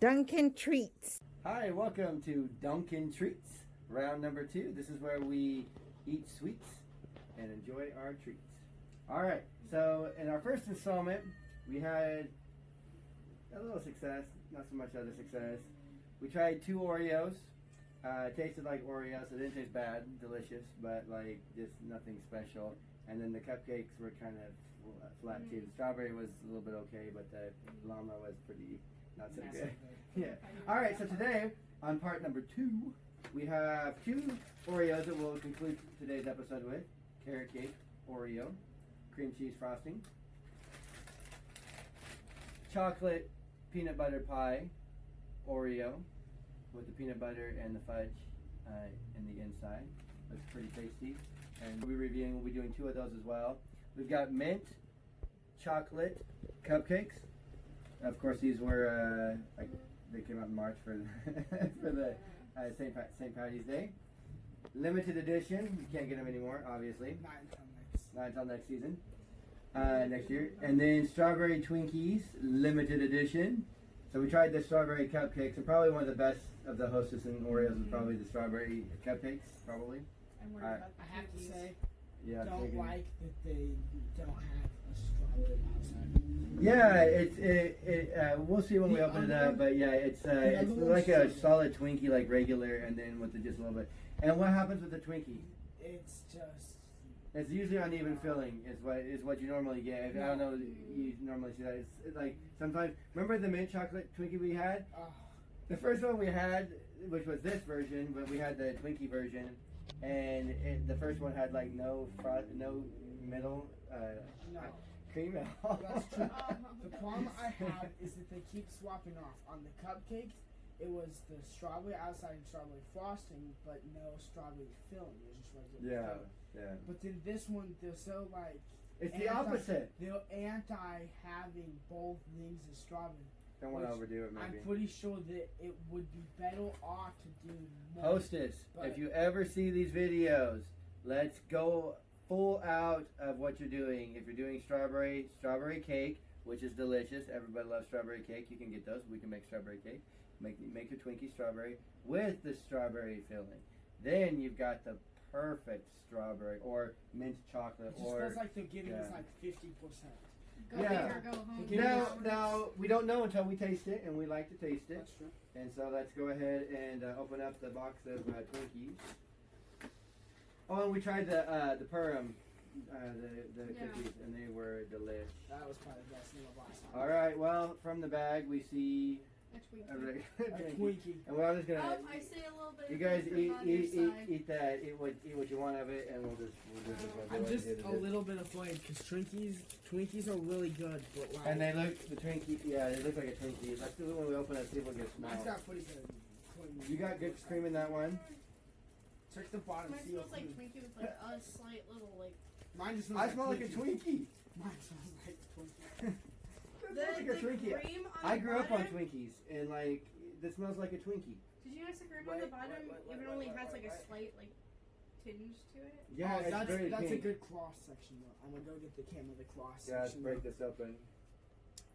Dunkin' Treats. Hi, welcome to Dunkin' Treats, round number 2. This is where we eat sweets and enjoy our treats. Alright, so in our first installment, we had a little success, not so much other success. We tried 2 Oreos. It tasted like Oreos. It didn't taste bad, delicious, but like just nothing special. And then the cupcakes were kind of flat too. The strawberry was a little bit okay, but the llama was pretty not so good. Yeah. Alright, so today, on part number 2, we have 2 Oreos that we'll conclude today's episode with. Carrot cake, Oreo, cream cheese frosting, chocolate peanut butter pie, Oreo, with the peanut butter and the fudge in the inside. Looks pretty tasty. And we'll be doing 2 of those as well. We've got mint chocolate cupcakes. Of course, these were they came out in March for for the St. Patty's Day. Limited edition. You can't get them anymore, obviously. Not until next season. Next year. And then strawberry Twinkies, limited edition. So we tried the strawberry cupcakes, and probably one of the best of the Hostess and Oreos was probably the strawberry cupcakes, probably. I have to say, yeah, don't like that they don't have a strawberry outside. Yeah, we'll see when we open it up, but yeah, it's like a solid Twinkie, like regular, and then with just a little bit. And what happens with the Twinkie? It's usually uneven filling is what you normally get. I don't know, you normally see that. It's like sometimes. Remember the mint chocolate Twinkie we had? The first one we had, which was this version, but we had the Twinkie version, and the first one had like no middle cream at all. That's true. The problem I have is that they keep swapping off. On the cupcakes, it was the strawberry outside and strawberry frosting, but no strawberry filling. It was just regular filling. Yeah. But then this one, they're so like... It's the opposite. They're anti-having both things as strawberry. Don't want to overdo it, maybe. I'm pretty sure that it would be better off to do more. Hostess, if you ever see these videos, let's go full out of what you're doing. If you're doing strawberry cake, which is delicious. Everybody loves strawberry cake. You can get those. We can make strawberry cake. Make your Twinkie strawberry with the strawberry filling. Then you've got the perfect strawberry or mint chocolate. It just feels like they're giving us like 50%. Go big or go home. Now we don't know until we taste it, and we like to taste it. That's true. And so let's go ahead and open up the box of Twinkies. Oh, and we tried the Purim, the cookies, and they were delish. That was probably the best thing of last time. All right, well, from the bag we see a Twinkie. a Twinkie. And we're just gonna. I see a little bit. You guys of on your side. eat that. Eat what you want of it, and we'll just. I'm just a little bit afraid because Twinkies are really good, but like. And they look the Twinkie. Yeah, they look like a Twinkie. Let's do it when we open it. See if we'll get smell. Mine's got pretty good. You got good cream in that one. Check the bottom. Mine smells like Twinkie with like a slight little like. Mine just smells I smell like a Twinkie. Mine smells like a Twinkie. Like a Twinkie. Cream on I grew up on bottom? Twinkies, and like this smells like a Twinkie. Did you notice the cream on the bottom even only has like a slight like tinge to it? Yeah, it's very that's pink. a good cross section though. I'm gonna go get the camera the cross section. Yeah, let's break this open.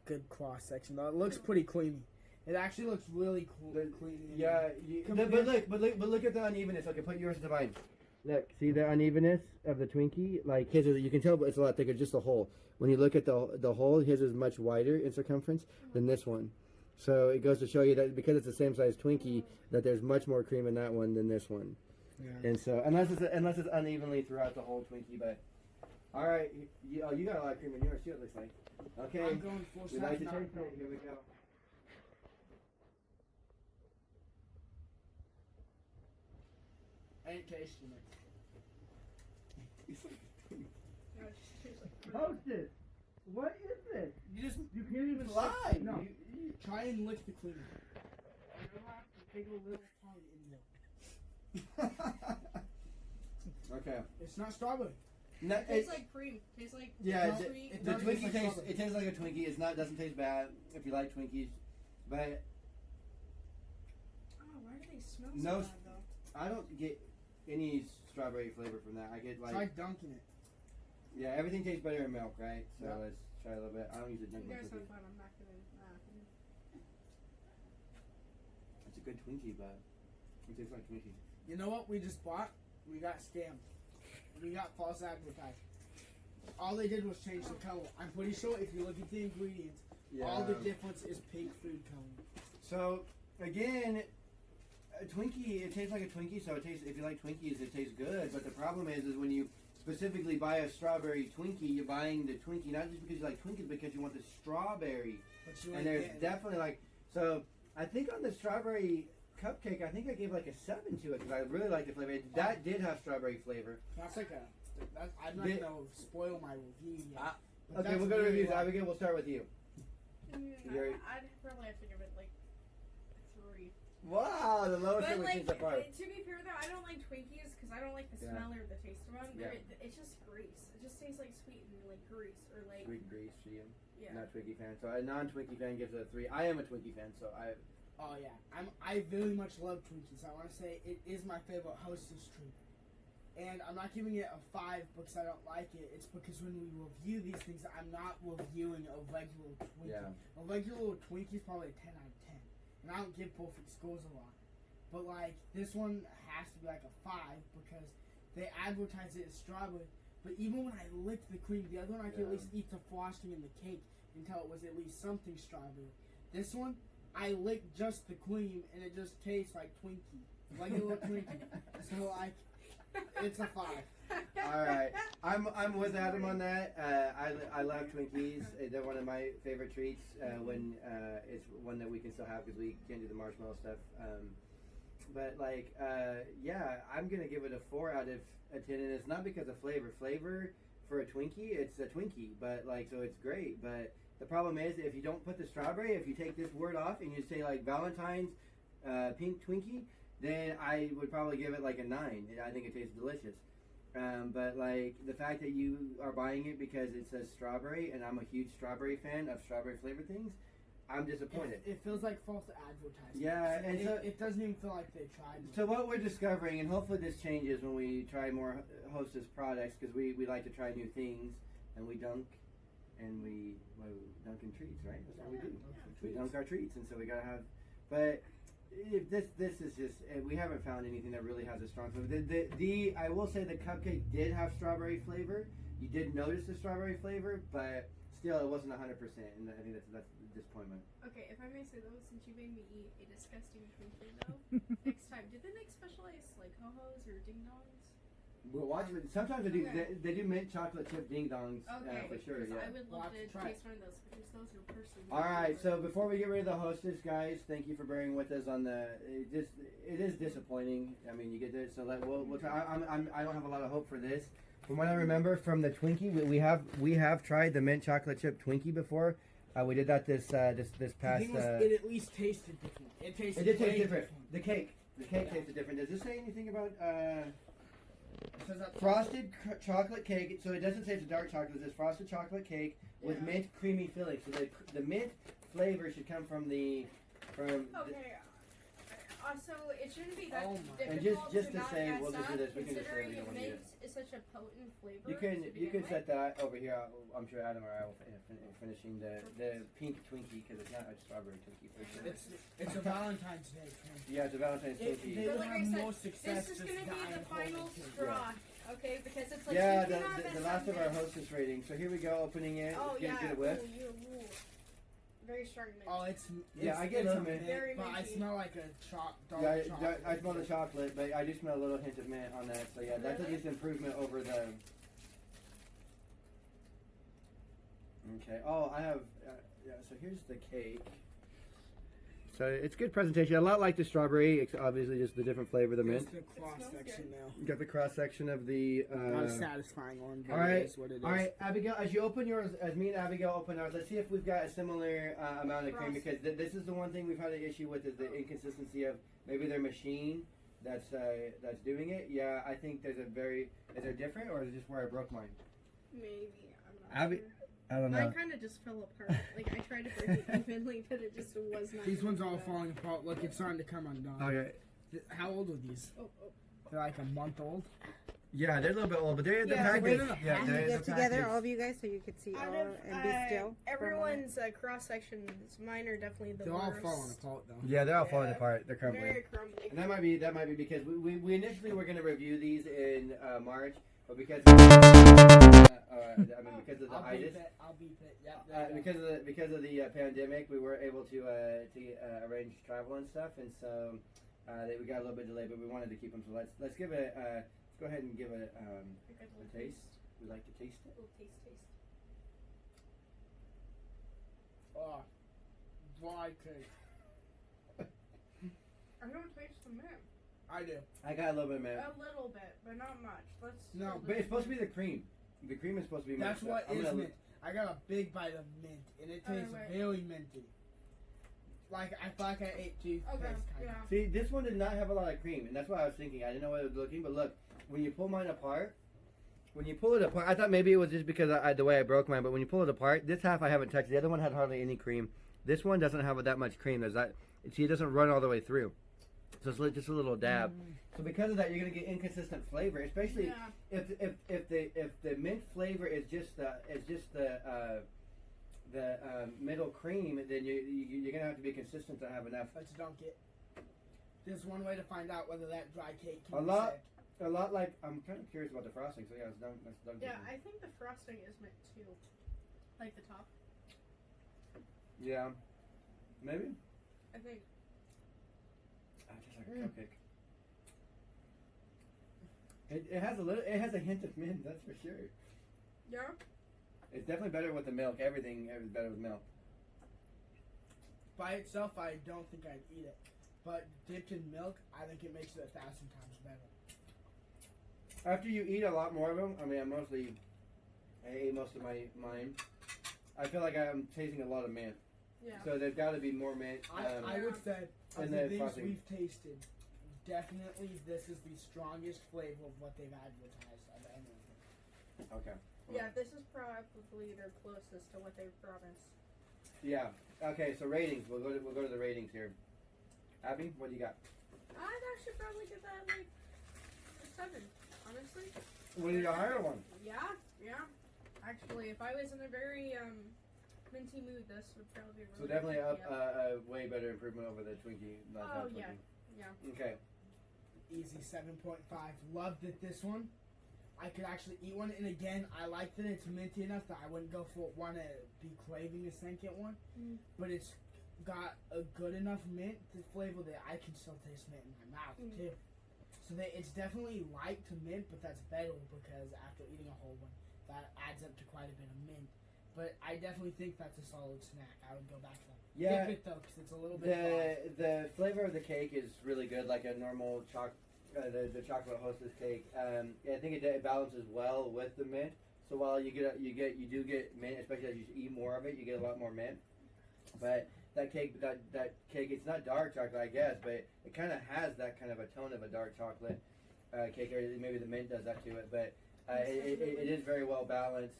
Good cross section though. It looks pretty creamy. It actually looks really cool. Clean. Yeah, but look at the unevenness. Okay, put yours to mine. Look, see the unevenness of the Twinkie? Like his, you can tell, but it's a lot thicker. Just the hole. When you look at the hole, his is much wider in circumference than this one. So it goes to show you that because it's the same size Twinkie, that there's much more cream in that one than this one. Yeah. And so unless it's unevenly throughout the whole Twinkie, but all right, you got a lot of cream in yours too. It looks like. Okay. I'm going full we like to taste it. Here we go. Ain't tasting it. Hostess, what is this? You can't even lie. No, you try and lick the cleaner. You have to take a little tongue in there. Okay. It's not strawberry. No, It tastes like cream. It tastes like sweet. The Twinkie tastes. It tastes like a Twinkie. Doesn't taste bad if you like Twinkies, but why do they smell so bad though? I don't get any strawberry flavor from that. I get like. Try dunking it. Yeah, everything tastes better in milk, right? So Yeah. let's try a little bit. I don't usually drink You milk. guys have fun. I'm not gonna. a good Twinkie, but it tastes like Twinkie. You know what we just bought? We got scammed. We got false advertised. All they did was change the color. I'm pretty sure if you look at the ingredients, all the difference is pink food coloring. So again, a Twinkie, it tastes like a Twinkie. So it tastes. If you like Twinkies, it tastes good. But the problem is when you specifically buy a strawberry Twinkie, you're buying the Twinkie not just because you like Twinkies, because you want the strawberry. And there's definitely like so. I think on the strawberry cupcake, I think I gave like a 7 to it because I really like the flavor. That did have strawberry flavor. That's like a. I'm not gonna spoil my review yet. Okay, we'll go to reviews. Abigail, we'll start with you. I'd probably have to give it like 3. Wow, the lowest But one like, seems apart. to be fair though, I don't like Twinkies because I don't like the smell or the taste of them. Yeah. It's just grease. It just tastes like sweet and like grease or like. Sweet grease for you. Yeah. Not Twinkie fan. So a non-Twinkie fan gives it a 3. I am a Twinkie fan, so I. Oh yeah, I very much love Twinkies. I want to say it is my favorite Hostess treat. And I'm not giving it a 5 because I don't like it. It's because when we review these things, I'm not reviewing a regular Twinkie. Yeah. A regular Twinkie is probably a 10 out of 10. And I don't give perfect scores a lot. But like, this one has to be like a 5 because they advertise it as strawberry. But even when I lick the cream, the other one I could at least eat the frosting and the cake until it was at least something strawberry. This one, I lick just the cream and it just tastes like Twinkie. Regular Twinkie. So like, it's a 5. All right, I'm with Adam on that. I love Twinkies. They're one of my favorite treats. When it's one that we can still have because we can't do the marshmallow stuff. But like, yeah, I'm gonna give it a 4 out of 10, and it's not because of flavor. Flavor for a Twinkie, it's a Twinkie, but like, so it's great. But the problem is if you don't put the strawberry, if you take this word off and you say like Valentine's pink Twinkie, then I would probably give it like a 9. I think it tastes delicious. But like the fact that you are buying it because it says strawberry, and I'm a huge strawberry fan of strawberry flavored things, I'm disappointed. It feels like false advertising. Yeah, and it doesn't even feel like they tried. So what we're discovering, and hopefully this changes when we try more Hostess products, because we like to try new things, and we dunk, and we dunk in treats, right? That's what we do. We dunk our treats, and so we gotta have. But if this is just we haven't found anything that really has a strong flavor. The I will say the cupcake did have strawberry flavor. You did notice the strawberry flavor, but still it wasn't 100%, and I think that's a disappointment. Okay, if I may say though, since you made me eat a disgusting Twinkie though, next time, did they make specialized like ho-hos or ding dongs? We'll watch it. Sometimes they do. They do mint chocolate chip ding dongs for sure. Yeah. I would love to taste one of those because those are personally. All right. So before we get rid of the Hostess, guys, thank you for bearing with us on the. It is disappointing. I mean, you get this. So we'll try. I don't have a lot of hope for this. From what I remember from the Twinkie, we have tried the mint chocolate chip Twinkie before. We did that this past. It at least tasted different. It did taste different. The cake tasted different. Does this say anything about? Frosted chocolate cake. So it doesn't say it's a dark chocolate. It says frosted chocolate cake with mint creamy filling. So the mint flavor should come from the. Okay. So it shouldn't be that difficult. And just to not say, mess we'll just do up, this. We can just say we don't want to do mint this. is such a potent flavor. You can set that over here. I'm sure Adam or I will finishing the pink Twinkie because it's not a strawberry Twinkie for sure. It's a Valentine's Day Twinkie. Yeah, it's a Valentine's Twinkie. They will have more success. This is going to be the final straw, okay? Because it's like the last of our Hostess rating. So here we go, opening it. Oh yeah, get a whiff. Ooh. Very strong mint. Oh, it's I get a mint. But I smell like a dark chocolate. I smell the chocolate, but I do smell a little hint of mint on that. So yeah, that's at least improvement over the. Okay. Oh, I have. So here's the cake. So it's good presentation. A lot like the strawberry. It's obviously just the different flavor of the mint. There's the cross section now. You got the cross section of the. Not a satisfying one. All right. What it is. All right, Abigail. As you open yours, as me and Abigail open ours, let's see if we've got a similar amount of cream, because this is the one thing we've had an issue with, is the inconsistency of maybe their machine that's doing it. Yeah, I think there's a very. Is there different, or is it just where I broke mine? Maybe. I'm not sure. I don't know. Mine kind of just fell apart. Like I tried to break it evenly, but it just was not. These ones all falling apart. Look, it's starting to come undone. Okay. How old are these? Oh. They're like a month old. Yeah, they're a little bit old, but they're Yeah, packaged. wait, no, no, Yeah, can Can they're you the get together, package. all of you guys, so you could see all Out of and be still? for a moment? everyone's cross sections, mine are definitely the They're worst. all falling apart though. Yeah, they're all falling Yeah. apart. They're crumbling. Very crumbly. And that might be because we initially were going to review these in March, but because I mean because of the I'll beep itis, it. I'll beep it. Yep. there you go. because of the pandemic, we were able to arrange travel and stuff, and so we got a little bit delayed, but we wanted to keep them. So let's give it let's go ahead and give it a taste. We like to taste it. Little taste. Oh, dry cake. I don't taste the mint. I do. I got a little bit of mint. A little bit, but not much. Let's. No, hold But it. it's supposed to be the cream. The cream is supposed to be mint. That's so what I'm is gonna- mint. I got a big bite of mint, and it Oh, tastes right. very minty. Like I feel like I ate toothpaste. Okay. kind Yeah. See, this one did not have a lot of cream, and that's what I was thinking. I didn't know what it was looking, but look, when you pull mine apart, I thought maybe it was just because the way I broke mine, but when you pull it apart, this half I haven't touched. The other one had hardly any cream. This one doesn't have that much cream. See, it doesn't run all the way through. So it's just a little dab. So because of that, you're gonna get inconsistent flavor, especially Yeah. if the mint flavor is just the middle cream, then you're gonna have to be consistent to have enough. Let's dunk it. There's one way to find out whether that dry cake can A be lot. sick. A lot like I'm kind of curious about the frosting. So yeah, let's dunk. Yeah, I think the frosting is mint too. Like the top. Yeah, maybe. I think. Just like a cupcake. It has a hint of mint. That's for sure. Yeah. It's definitely better with the milk. Everything is better with milk. By itself, I don't think I'd eat it. But dipped in milk, I think it makes it 1,000 times better. After you eat a lot more of them, I mean, I ate most of mine. I feel like I'm tasting a lot of mint. Yeah. So there's got to be more mint. I would say, of and the then things frosting. we've tasted, definitely this is the strongest flavor of what they've advertised of anything. Okay. Yeah, this is probably their closest to what they promised. Yeah. Okay. So ratings. We'll go to the ratings here. Abby, what do you got? I'd actually probably give that like a 7, honestly. What is your higher one? Yeah. Actually, if I was in a very minty mood, this would probably be really So definitely good. a way better improvement over the Twinkie. Oh, Twinkie. yeah. Okay. Easy 7.5. Loved it, this one. I could actually eat one, and again, I like that it's minty enough that I wouldn't want to be craving a second one, but it's got a good enough mint flavor that I can still taste mint in my mouth too. So it's definitely light to mint, but that's better because after eating a whole one, that adds up to quite a bit of mint. But I definitely think that's a solid snack. I would go back to that. Yeah. Dip it though, because it's a little bit dry. The flavor of the cake is really good, like a normal the chocolate Hostess cake. I think it balances well with the mint. So while you do get mint, especially as you eat more of it, you get a lot more mint. But that cake, it's not dark chocolate, I guess, but it kind of has that kind of a tone of a dark chocolate cake, or maybe the mint does that to it. But it is very well balanced.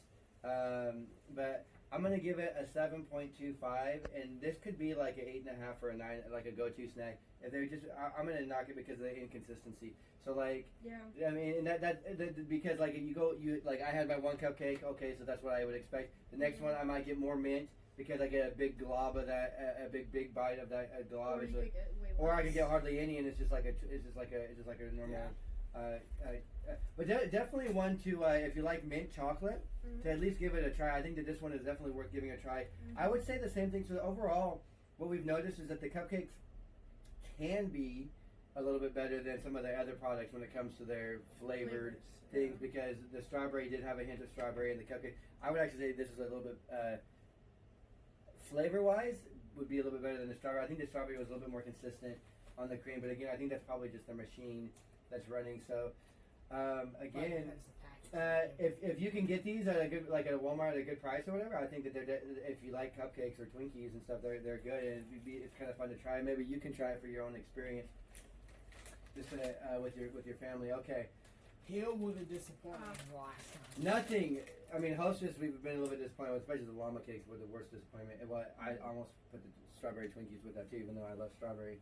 But I'm gonna give it a 7.25, and this could be like an 8.5 or a 9, like a go-to snack. If they're just, I'm gonna knock it because of the inconsistency. So like, Yeah. I mean, and that because like I had my one cupcake. Okay, so that's what I would expect. The next one I might get more mint because I get a big glob of that, a big bite of that glob. Or you could get way Or I less. could get hardly any, and it's just like a normal. Yeah. But definitely one to if you like mint chocolate, to at least give it a try. I think that this one is definitely worth giving a try. I would say the same thing. So overall, what we've noticed is that the cupcakes can be a little bit better than some of the other products when it comes to their flavored things, because the strawberry did have a hint of strawberry in the cupcake. I would actually say this is a little bit flavor-wise would be a little bit better than the strawberry. I think the strawberry was a little bit more consistent on the cream, but again, I think that's probably just the machine that's running. So again, if you can get these at a good, like at a Walmart at a good price or whatever, I think that if you like cupcakes or Twinkies and stuff, they're good, and it's kind of fun to try. Maybe you can try it for your own experience, just with your family. Okay. Here were the disappointments of the last time. Nothing. I mean, Hostess, we've been a little bit disappointed with, especially the llama cakes were the worst disappointment. I almost put the strawberry Twinkies with that too, even though I love strawberry.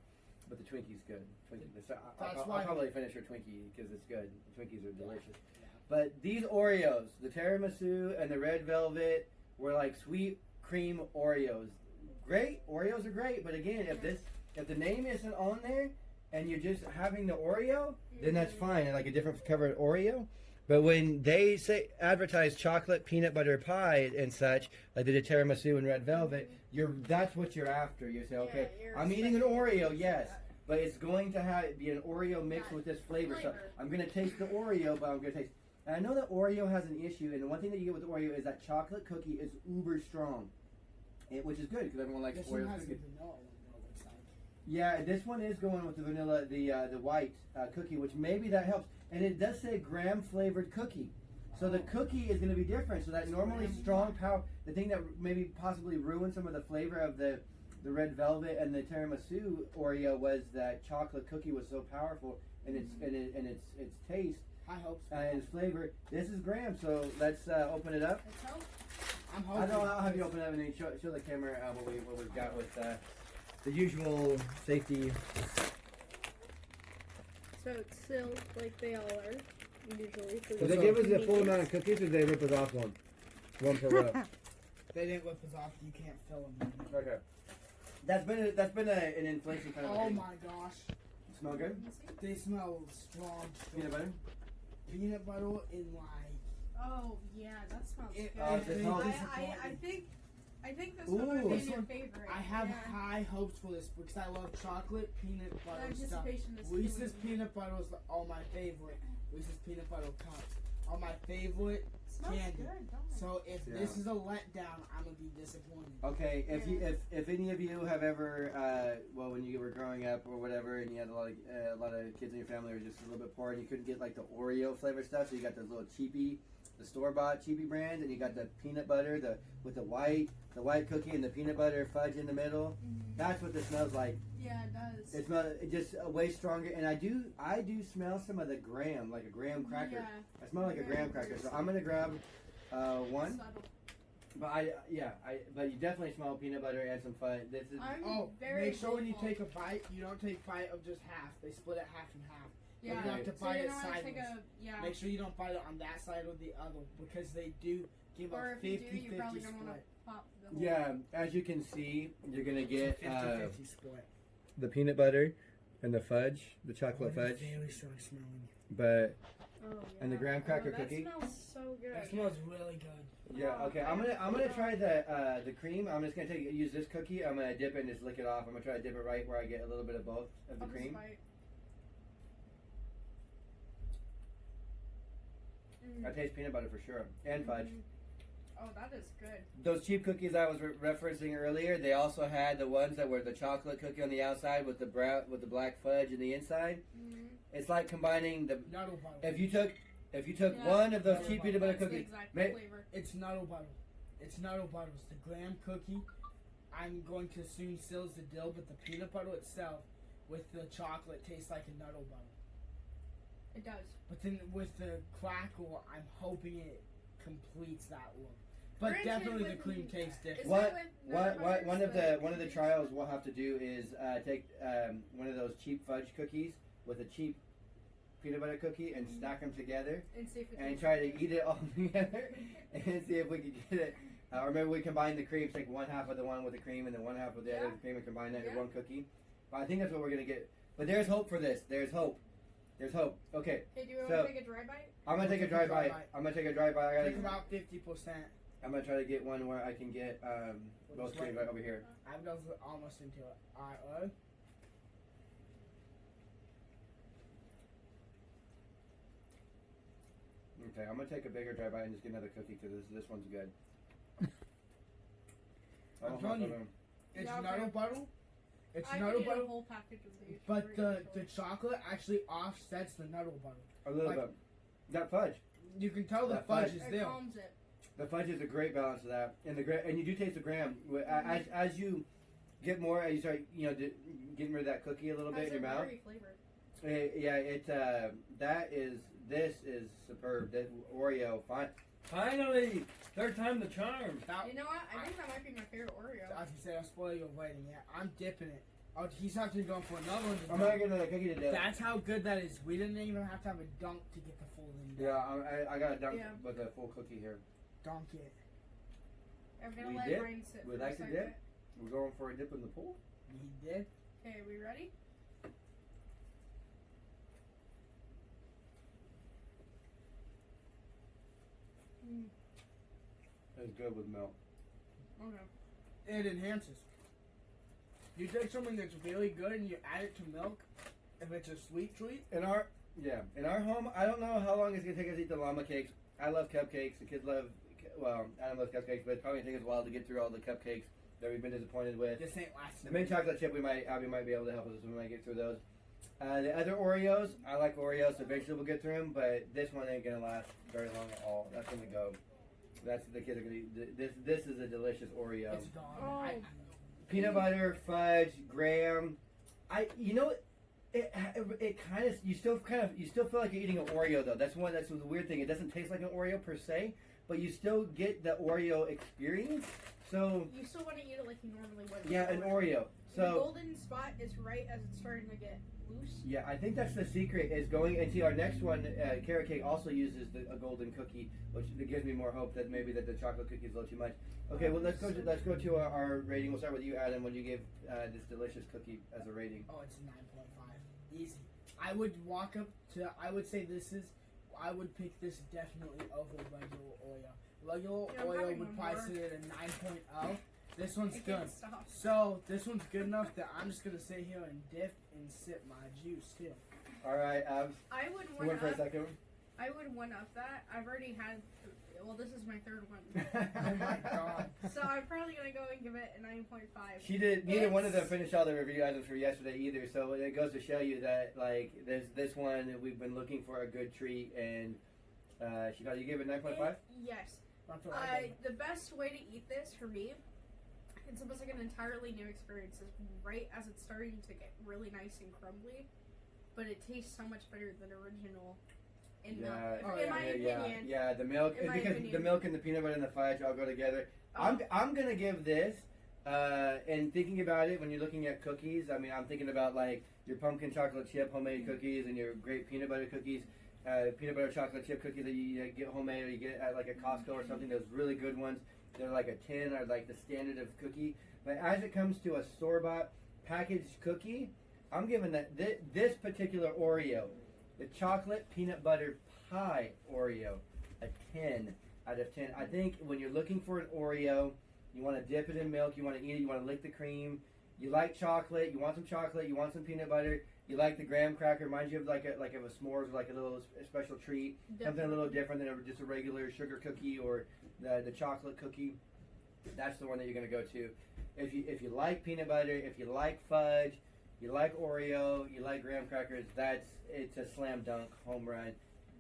But the Twinkie's good. That's I'll why- probably finish your Twinkie because it's good. The Twinkies are delicious. Yeah. But these Oreos, the tiramisu and the red velvet, were like sweet cream Oreos. Great, Oreos are great. But again, if the name isn't on there and you're just having the Oreo, then that's fine. Like a different covered Oreo. But when they say advertise chocolate peanut butter pie and such, like they did tiramisu and red velvet, that's what you're after. You say, okay, you're I'm eating an expecting Oreo, it to yes, that. but it's going to be an Oreo mixed with this flavor. So I'm going to taste the Oreo, but I'm going to taste. And I know that Oreo has an issue, and the one thing that you get with Oreo is that chocolate cookie is uber strong, which is good because everyone likes This Oreo one has the cookies. vanilla one, though, it looks like. Yeah, this one is going with the vanilla, the white cookie, which maybe that helps. And it does say graham flavored cookie. So the cookie is going to be different. So that normally strong power, the thing that maybe possibly ruined some of the flavor of the red velvet and the tiramisu Oreo was that chocolate cookie was so powerful in its taste High hopes. and its flavor. This is graham, so let's open it up. Let's hope. I'm I hoping. know I'll have you open it up and then show the camera what we've got with the usual safety. So it's sealed like they all are usually. Did they give us the full amount of cookies, or did they rip us off one per row? They didn't whip us off. You can't fill them. Okay. That's been an inflation kind of Oh thing. my gosh. Smell good? Let me see. They smell strong. Peanut butter? Peanut butter in like. Oh yeah, that smells It- good. it smells I think this Ooh. one might be This your one- favorite. I have yeah. high hopes for this because I love chocolate peanut The butter stuff. anticipation is Reese's killing me. peanut butter are my favorite. Reese's peanut butter cups are my favorite Smells candy. good, don't it? So if Yeah. this is a letdown, I'm gonna be disappointed. Okay, if any of you have ever, when you were growing up or whatever, and you had a lot of kids in your family who were just a little bit poor, and you couldn't get like the Oreo flavor stuff, so you got those little cheapy, the store bought cheapy brands, and you got the peanut butter, with the white cookie and the peanut butter fudge in the middle. That's what this smells like. Yeah, it does. It smells just way stronger, and I do smell some of the graham, like a graham cracker. Yeah. I smell like a graham cracker, so I'm gonna grab one. Subtle. But but you definitely smell peanut butter and some fudge. This is I'm Oh, very make sure when you hopeful. take a bite, you don't take bite of just half. They split it half and half. Yeah. You have to So bite you it don't want to sideways. take a yeah. Make sure you don't bite it on that side or the other because they do give Or a if you do, 50-50 you probably don't want split. to pop the whole. yeah. As you can see, you're gonna get It's a 50-50 split. the peanut butter and the fudge, the chocolate Oh, it's fudge, very strong smelling. but Oh, yeah. And the graham cracker that cookie? smells so good. That smells really good. yeah. Okay, I'm gonna try the cream. I'm just gonna use this cookie. I'm gonna dip it and just lick it off. I'm gonna try to dip it right where I get a little bit of both of the I'll just cream. bite. I taste peanut butter for sure and fudge. Oh, that is good. Those cheap cookies I was referencing earlier, they also had the ones that were the chocolate cookie on the outside with the black fudge in the inside. It's like combining the. Nuddle butter. If you took Yeah. one of those That's cheap the peanut butter That's the cookies, exact ma- flavor. It's nuddle butter. It's nuddle butter. It's the graham cookie. I'm going to assume still is the dill, but the peanut butter itself with the chocolate tastes like a nuddle butter. It does. But then with the crackle, I'm hoping it completes that look. But Granted, definitely the with- cream tastes Is different. What that with nut butter one of or the trials we'll have to do is take one of those cheap fudge cookies with a cheap peanut butter cookie and stack them together and see if we and can try to eat it all together and see if we can get it. Or maybe we combine the creams, take one half of the one with the cream and then one half with the other Yeah. cream and combine that in Yeah. one cookie. But I think that's what we're gonna get. But there's hope for this. There's hope. There's hope. Okay, Hey, do you want So- to take a dry bite? I'm gonna take a dry bite. I'm gonna take a dry bite. Take about 50%. I'm gonna try to get one where I can get both creams right over here. I'm almost into it. Alright, Okay, I'm gonna take a bigger dry bite and just get another cookie because this one's good. I'm telling you. It's Yeah, okay. nuddle butter. It's I nuddle could eat butter. a whole package of these. But the chocolate actually offsets the nuddle butter. A little like- bit. That fudge. You can tell the That fudge fudge. is It there. calms it. The fudge is a great balance of that, and and you do taste the graham. As you get more, as you start, getting rid of that cookie a little bit in your mouth. Very flavored. This is superb. That Oreo, finally, third time the charm. Now, You know what? I think that might be my favorite Oreo. as you said, I'll spoil your waiting. Yeah, I'm dipping it Oh, he's actually going for another one. I'm not getting a cookie to dip. That's how good that is. We didn't even have to have a dunk to get the full in. Yeah, I got a dunk Yeah. with a full cookie here. Dunk it. I'm gonna We let dip? mine sit We for like a to second. dip? We're going for a dip in the pool. He did. Okay, are we ready? It's good with milk. Okay. It enhances. You take something that's really good and you add it to milk. If it's a sweet treat, In our home, I don't know how long it's gonna take us to eat the llama cakes. I love cupcakes. The kids love, well, Adam loves cupcakes, but it's probably gonna take us a while to get through all the cupcakes that we've been disappointed with. this ain't lasting. The mint chocolate chip, Abby might be able to help us. We might get through those. The other Oreos, I like Oreos. Eventually we'll get through them, but this one ain't gonna last very long at all. That's gonna go. That's the kids are gonna eat. This is a delicious Oreo. It's gone. Oh. Peanut butter, fudge, graham. It kind of you still feel like you're eating an Oreo though. That's the weird thing. It doesn't taste like an Oreo per se, but you still get the Oreo experience. So You still want to eat it like you normally would. yeah, an Oreo. The So golden spot is right as it's starting to get loose. yeah, I think that's the secret is going into our next one. Carrot cake also uses a golden cookie, which gives me more hope that maybe that the chocolate cookie is a little too much. Okay, well let's go to our rating. We'll start with you, Adam. When you give this delicious cookie as a rating. Oh, it's a 9.5. Easy. I would walk up to. I would say this is. I would pick this definitely over regular Oreo. Regular Yeah, I'm Oreo having would one probably more. sit at a 9.0. This one's I good. can't stop. So this one's good enough that I'm just gonna sit here and dip and sip my juice too. All right, Abs. I would You one went for a up. second. I would one up that. I've already had. Well, this is my third one. Oh my god. So I'm probably gonna go and give it a 9.5. She did. Neither one of them It's- finished all the review items for yesterday either. So it goes to show you that like this one we've been looking for a good treat, and she got you gave it 9.5. That's Yes. what I did. The best way to eat this for me, it's almost like an entirely new experience. Is right as it's starting to get really nice and crumbly, but it tastes so much better than original. In my opinion. Yeah. The milk In my because opinion. the milk and the peanut butter and the fudge all go together. Oh. I'm gonna give this. And thinking about it, when you're looking at cookies, I mean, I'm thinking about like your pumpkin chocolate chip homemade cookies and your great peanut butter cookies, peanut butter chocolate chip cookies that you get homemade or you get at like a Costco or something. Those really good ones. They're like a 10 or like the standard of cookie. But as it comes to a store-bought packaged cookie, I'm giving that this particular Oreo, the chocolate peanut butter pie Oreo, a 10 out of 10. I think when you're looking for an Oreo, you want to dip it in milk, you want to eat it, you want to lick the cream, you like chocolate, you want some peanut butter, you like the graham cracker, reminds you of like a s'mores or like a little special treat, something a little different than just a regular sugar cookie or the chocolate cookie. That's the one that you're going to go to. If you like peanut butter, if you like fudge, you like Oreo, you like graham crackers, it's a slam dunk home run.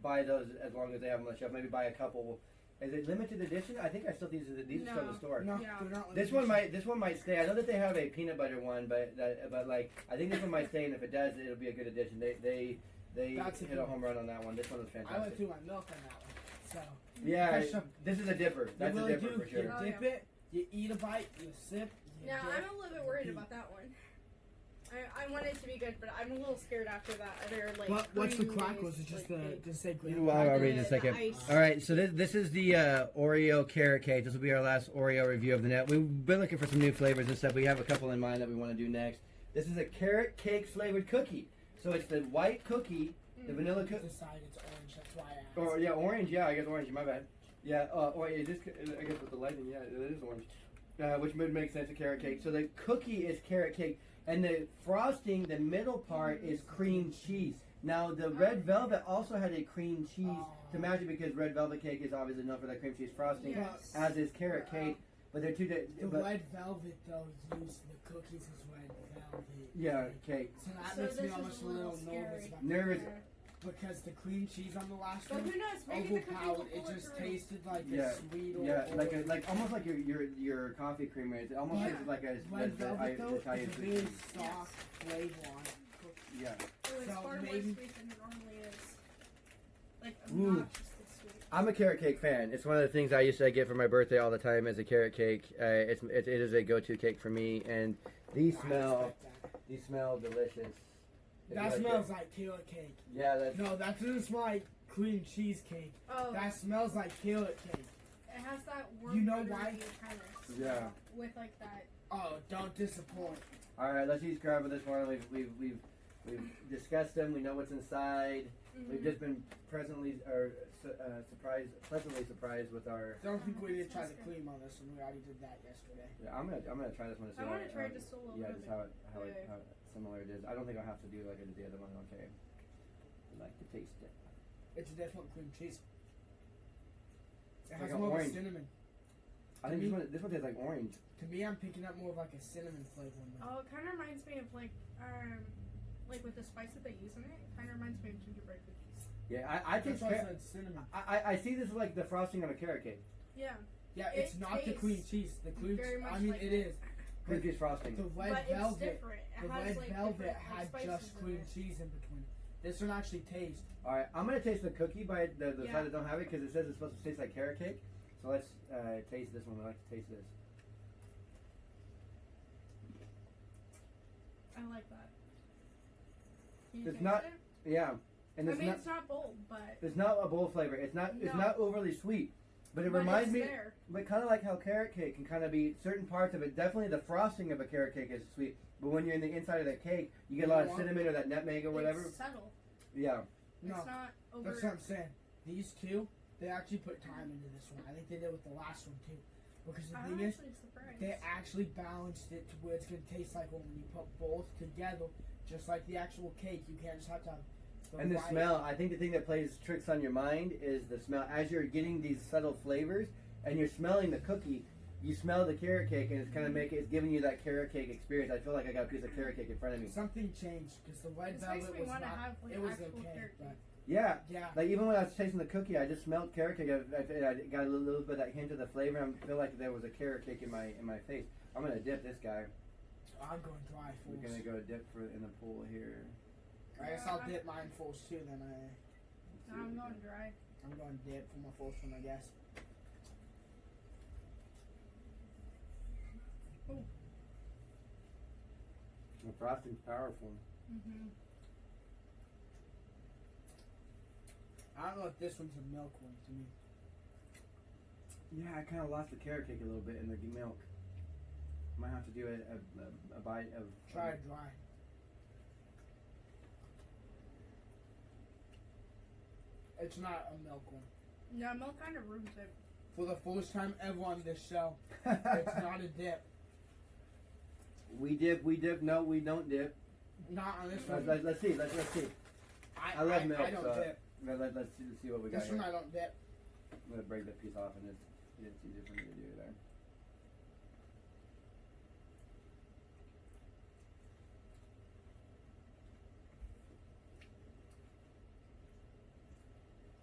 Buy those as long as they have them on the shelf. Maybe buy a couple. Is it limited edition? I think I still these are still in the store. No, Yeah. they're not This one might stay. I know that they have a peanut butter one, but like I think this one might stay, and if it does, it'll be a good addition. They That's hit a home run on that one. This one was I went fantastic. through my milk on that one. So Yeah, Fresh up. this is a dipper. That's you a really dipper do. for sure. You Oh, dip yeah. it, you eat a bite, you sip. You Now dip, I'm a little bit worried repeat. about that one. I want it to be good, but I'm a little scared after that other like. What's the cream crack? Was it based, just like, the say graham Well, I'll cracker? read in a second. ice. All right, so this is the Oreo carrot cake. This will be our last Oreo review of the net. We've been looking for some new flavors and stuff. We have a couple in mind that we want to do next. This is a carrot cake flavored cookie. So it's the white cookie, the vanilla cookie. Decide it's orange. That's why I asked. Or yeah, orange. Yeah, I guess orange. My bad. Yeah, or it is. I guess with the lighting, yeah, it is orange. Which would make sense a carrot cake. So the cookie is carrot cake, and the frosting, the middle part is cream cheese. Now the red velvet also had a cream cheese to match it because red velvet cake is obviously known for that cream cheese frosting, Yes. as is carrot cake. But they're two. The But red velvet though used the cookies as red velvet. yeah, cake. So that So makes me this is almost a a little little nervous scary. about Nervous. Yeah. because the cream cheese on the last But one who knows? Maybe the cookie will overpowered. It pull it just through. tasted like Yeah, a sweet or Yeah, like almost like your coffee creamer. It almost Yeah. tastes like a red velvet though. Italian It's a sweet really tea. soft flavor on it. Yeah. Oh, it's So far more maybe- sweet than it normally is. Like Ooh. obnoxiously sweet. I'm a carrot cake fan. It's one of the things I used to get for my birthday all the time as a carrot cake. It is a go-to cake for me, and these I smell respect that. These smell delicious. If That you like smells it. like carrot cake. Yeah, that's. No, that doesn't smell like cream cheesecake. Oh, That smells like carrot cake. it has that warm, You know buttery why? kind of Yeah. smell with like that. Oh, don't disappoint. All right, let's each grab this one. We've discussed them. We know what's inside. We've just been pleasantly surprised with our. Don't think we did try the cream on this one. We already did that yesterday. Yeah, I'm gonna try this one to see. I how want it- to try how- just a little Yeah, bit. just how similar it is. I don't think I'll have to do like I did the other one. Okay. I like to taste it. It's a different cream cheese. It Like has an more orange. of a cinnamon. I think this one tastes like orange. To me, I'm picking up more of like a cinnamon flavor in there. Oh, it kind of reminds me of like with the spice that they use in it. It kind of reminds me of gingerbread cookies. Yeah, I That's taste. why I said cinnamon. I see this as like the frosting on a carrot cake. Yeah, Yeah, It it's not the cream tastes cheese. The cream very cheese. much I mean, like it that. is. Cream cheese frosting. The red but it's velvet. different. It The has red like velvet different, had like, spices just in cream it. cheese in between. This one actually tastes. All right, I'm gonna taste the cookie by the Yeah. side that don't have it because it says it's supposed to taste like carrot cake. So let's taste this one. I like to taste this. I like that. Can you It's taste not- it? Yeah, and I it's mean, not. it's not bold, but It's not a bowl flavor. It's not. It's No. not overly sweet, but it but reminds it's me. there. But kind of like how carrot cake can kind of be certain parts of it. Definitely the frosting of a carrot cake is sweet, but when you're in the inside of the cake, you get a lot of cinnamon or that nutmeg or whatever. It's subtle. Yeah. No, It's not over. that's what I'm saying. These two, they actually put time into this one. I think they did with the last one too. Because the I'm thing is, actually surprised. they actually balanced it to where it's going to taste like when you put both together, just like the actual cake. You can't just have to have And the right- smell, I think the thing that plays tricks on your mind is the smell. As you're getting these subtle flavors and you're smelling the cookie, you smell the carrot cake and it's kind of it's giving you that carrot cake experience. I feel like I got a piece of carrot cake in front of me. Something changed because the red This makes velvet me was want to not. have like It was actual okay, carrot but cake. Yeah. yeah. Like even when I was tasting the cookie, I just smelled carrot cake. I got a little bit of that hint of the flavor. I feel like there was a carrot cake in my face. I'm gonna dip this guy. I'm going dry We're first. gonna go dip in the pool here. I guess I'll dip mine first too. Then I'm going dry. I'm going dip for my first one, I guess. The frosting's powerful. Mm-hmm. I don't know if this one's a milk one to me. Yeah, I kind of lost the carrot cake a little bit in the milk. Might have to do a bite of. Try it dry. It's not a milk one. Yeah, milk kind of ruins it. For the first time ever on this show, it's not a dip. We dip. No, we don't dip. Not on this one. Let's see. Let's see. I love milk. I don't so dip. let's see what we got This here. one I don't dip. I'm gonna break that piece off, and it's easier for me to do there.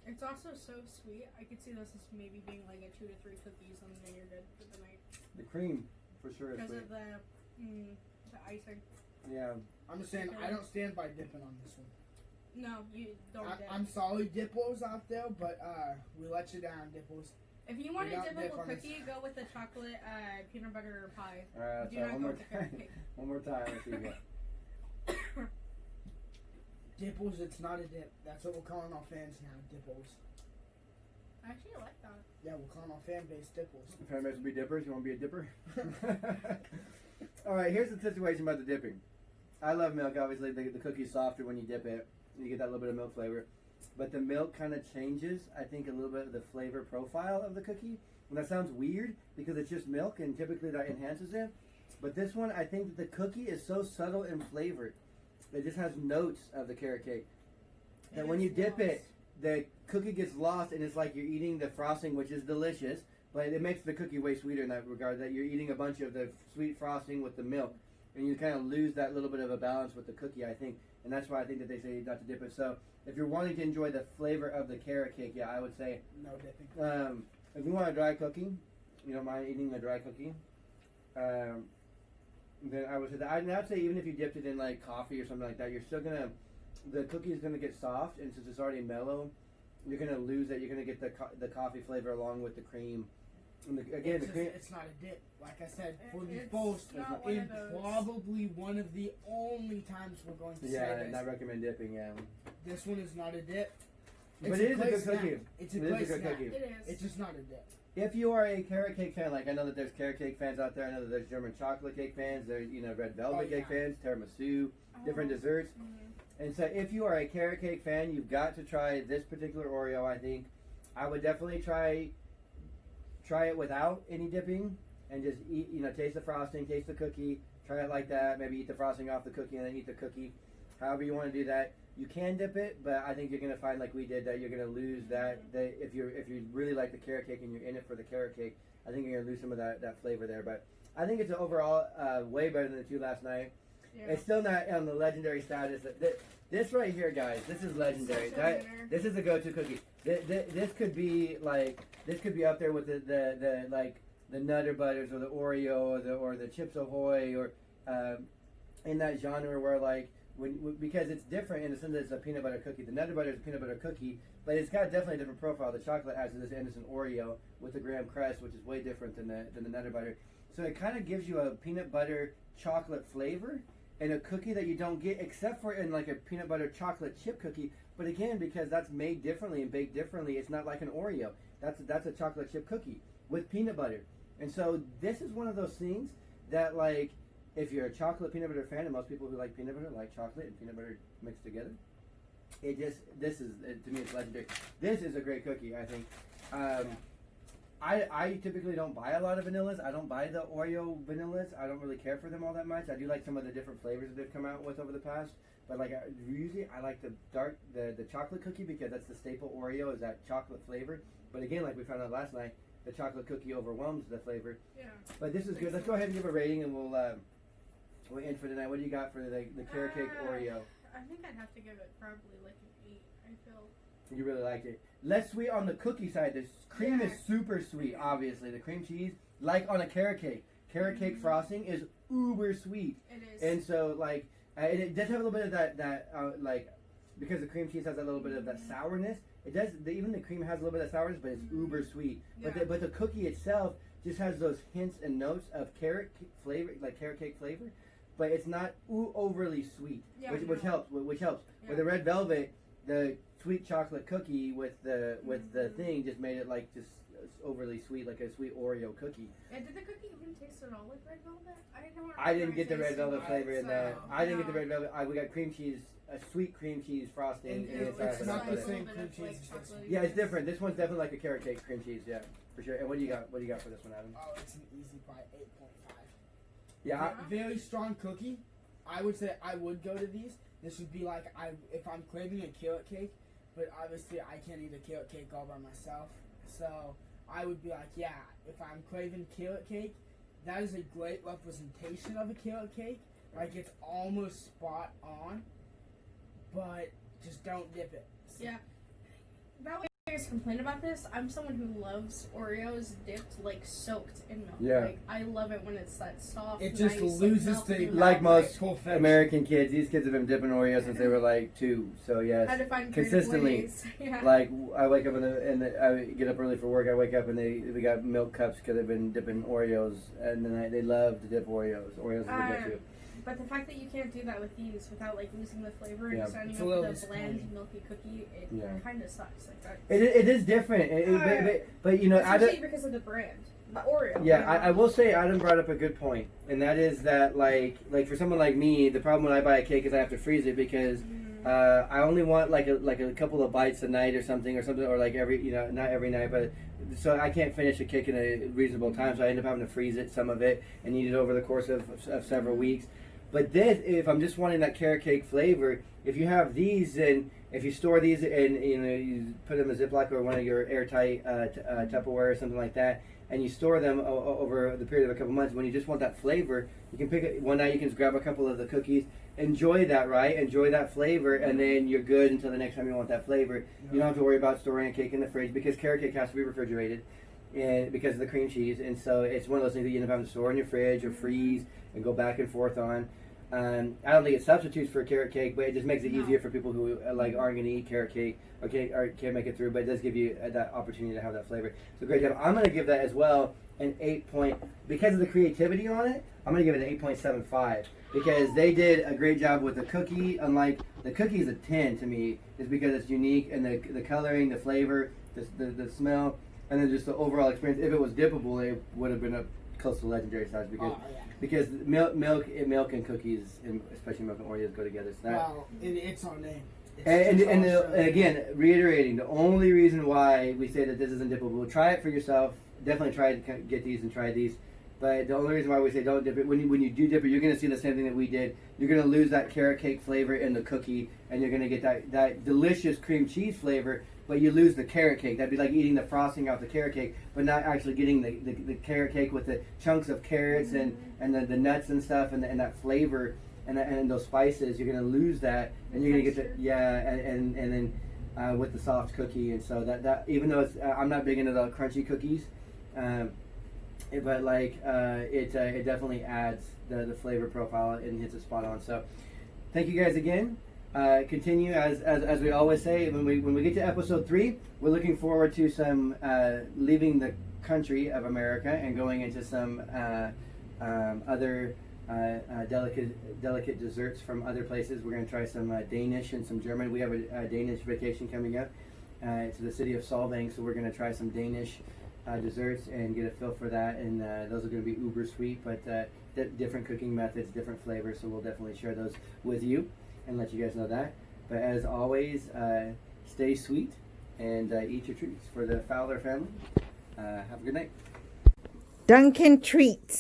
It's also so sweet. I could see this as maybe being like a 2 to 3 cookies, and then you're good for the night The cream, for sure, is because sweet. of the icing. Yeah. I'm just saying, I don't stand by dipping on this one. No, you don't dip. I'm sorry, dippos out there, but we let you down, dippos. If you want We a don't dip dippable on this. cookie, go with the chocolate peanut butter pie. All right. Do So not one go more with the carrot time. cake. One more time. Let's see what. Dippos, it's not a dip. That's what we're calling our fans now, dippos. I actually like that. Yeah, we're calling our fan base dippos. Paramedics will be dippers. You want to be a dipper? All right. Here's the situation about the dipping. I love milk. Obviously, the cookie's softer when you dip it. You get that little bit of milk flavor, but the milk kind of changes. I think a little bit of the flavor profile of the cookie. And that sounds weird because it's just milk, and typically that enhances it. But this one, I think that the cookie is so subtle and flavored. It just has notes of the carrot cake. And when you dip it, the cookie gets lost, and it's like you're eating the frosting, which is delicious, but it makes the cookie way sweeter in that regard, that you're eating a bunch of the sweet frosting with the milk, and you kind of lose that little bit of a balance with the cookie, I think, and that's why I think that they say not to dip it. So if you're wanting to enjoy the flavor of the carrot cake, yeah, I would say, No dipping. if you want a dry cookie, you don't mind eating a dry cookie, then I would say that. I'd say even if you dipped it in like coffee or something like that, you're still gonna, the cookie is gonna get soft, and since it's already mellow, you're gonna lose it. You're gonna get the coffee flavor along with the cream, And again, it's not a dip. Like I said, for the It's post, not one it's of those. probably one of the only times we're going to say this. not recommend dipping. Yeah, This one is not a dip. but it is a great good snack. cookie. It's a It is great a good snack. cookie. It is. It's just not a dip. If you are a carrot cake fan, like I know that there's carrot cake fans out there. I know that there's German chocolate cake fans. There's red velvet cake fans, tiramisu, different desserts. Mhm. And so if you are a carrot cake fan, you've got to try this particular Oreo. I think I would definitely try it without any dipping and just eat. Taste the frosting, taste the cookie. Try it like that. Maybe eat the frosting off the cookie and then eat the cookie. However you want to do that. You can dip it, but I think you're gonna find, like we did, that you're gonna lose that. If you really like the carrot cake and you're in it for the carrot cake, I think you're gonna lose some of that flavor there. But I think it's overall way better than the two last night. Yeah. It's still not on the legendary status. This right here, guys, this is legendary. Such a winner. This is a go-to cookie. This could be up there with the Nutter Butters or the Oreo or the Chips Ahoy or in that genre where because it's different in the sense that it's a peanut butter cookie. The Nutter Butter is a peanut butter cookie, but it's got definitely a different profile. The chocolate adds to this innocent Oreo with the graham crust, which is way different than the Nutter Butter. So it kind of gives you a peanut butter chocolate flavor and a cookie that you don't get except for in like a peanut butter chocolate chip cookie. But again, because that's made differently and baked differently, it's not like an Oreo. That's a chocolate chip cookie with peanut butter. And so this is one of those things that if you're a chocolate peanut butter fan, and most people who like peanut butter like chocolate and peanut butter mixed together, to me it's legendary. This is a great cookie, I think. I typically don't buy a lot of vanillas. I don't buy the Oreo vanillas. I don't really care for them all that much. I do like some of the different flavors that they've come out with over the past. But usually I like the chocolate cookie because that's the staple Oreo is that chocolate flavor. But again, like we found out last night, the chocolate cookie overwhelms the flavor. Yeah. But this is good. Let's go ahead and give a rating and we'll end for tonight. What do you got for the carrot cake Oreo? I think I'd have to give it probably like an 8. I feel. You really liked it. Less sweet on the cookie side. The cream is super sweet, obviously. The cream cheese, like on a carrot cake. Carrot cake frosting is uber sweet. It is. And so, and it does have a little bit of that because the cream cheese has a little bit of that sourness. It does. Even the cream has a little bit of sourness, but it's uber sweet. Yeah. But the cookie itself just has those hints and notes of carrot flavor, like carrot cake flavor. But it's not overly sweet, Yeah, which helps. Which helps. Yeah. With the red velvet, the sweet chocolate cookie with the thing just made it just overly sweet, like a sweet Oreo cookie. And did the cookie even taste at all like red velvet? I didn't get the red velvet flavor in that. so, I didn't get the no. red velvet. We got cream cheese, a sweet cream cheese frosting. And inside it's of not it. the same Like cream cheese as this one. Yeah, it's different. This one's definitely like a carrot cake cream cheese. Yeah, for sure. And what do you got? What do you got for this one, Adam? Oh, it's an easy buy, 8.5. Yeah. Very strong cookie. I would say I would go to these. This would be if I'm craving a carrot cake, but obviously I can't eat a carrot cake all by myself. So I would be if I'm craving carrot cake, that is a great representation of a carrot cake. It's almost spot on, but just don't dip it. Yeah. That way you guys complain about this. I'm someone who loves Oreos dipped, soaked in milk. Yeah. I love it when it's that soft, It just nice, loses the melty Like most perfection. American kids, these kids have been dipping Oreos since they were 2. So yes, How to find consistently. ways. Yeah. I wake up I get up early for work. I wake up and we got milk cups because they've been dipping Oreos, and then they love to dip Oreos. Oreos is a go-to. But the fact that you can't do that with these without losing the flavor and Yeah. just ending It's a up little with a bland, disappointing. milky cookie, it Yeah. kind of sucks. It is different. But Especially because of the brand, the Oreo. Yeah, I will say Adam brought up a good point, and that is that for someone like me, the problem when I buy a cake is I have to freeze it because I only want a couple of bites a night or something or every not every night, but so I can't finish a cake in a reasonable time, so I end up having to freeze it, some of it, and eat it over the course of several weeks. But this, if I'm just wanting that carrot cake flavor, if you have these and if you store these and you put them in a Ziploc or one of your airtight Tupperware or something like that, and you store them over the period of a couple months, when you just want that flavor, you can pick it one night. You can just grab a couple of the cookies, enjoy that, right? Enjoy that flavor, and then you're good until the next time you want that flavor. You don't have to worry about storing a cake in the fridge because carrot cake has to be refrigerated, and because of the cream cheese, and so it's one of those things that you end up having to store in your fridge or freeze and go back and forth on. I don't think it substitutes for carrot cake, but it just makes it No. easier for people who like aren't going to eat carrot cake or can't make it through. But it does give you that opportunity to have that flavor. So great job. I'm going to give that as well an 8 point because of the creativity on it. I'm going to give it an 8.75 because they did a great job with the cookie. Unlike the cookie is a 10 to me, is because it's unique and the coloring, the flavor, the smell, and then just the overall experience. If it was dippable, it would have been up close to legendary size because milk and cookies, and especially milk and Oreos, go together. So that, Well, it's our name. and again, reiterating, the only reason why we say that this isn't dippable, try it for yourself. Definitely try to get these and try these. But the only reason why we say don't dip it, when you do dip it, you're going to see the same thing that we did. You're going to lose that carrot cake flavor in the cookie, and you're going to get that delicious cream cheese flavor, but you lose the carrot cake. That'd be like eating the frosting off the carrot cake, but not actually getting the carrot cake with the chunks of carrots and the nuts and stuff and that flavor and those spices. You're going to lose that, and you're going to get and then with the soft cookie. And so that even though it's, I'm not big into the crunchy cookies, but like it definitely adds the flavor profile and hits it spot on. So thank you guys again. Continue as we always say when we get to episode 3, we're looking forward to some leaving the country of America and going into some other delicate desserts from other places. We're going to try some Danish and some German. We have a Danish vacation coming up to the city of Solvang, so we're going to try some Danish desserts and get a feel for that, and those are going to be uber sweet, but different cooking methods, different flavors, so we'll definitely share those with you and let you guys know that. But as always, stay sweet and eat your treats. For the Fowler family, have a good night. Dunkin' Treats.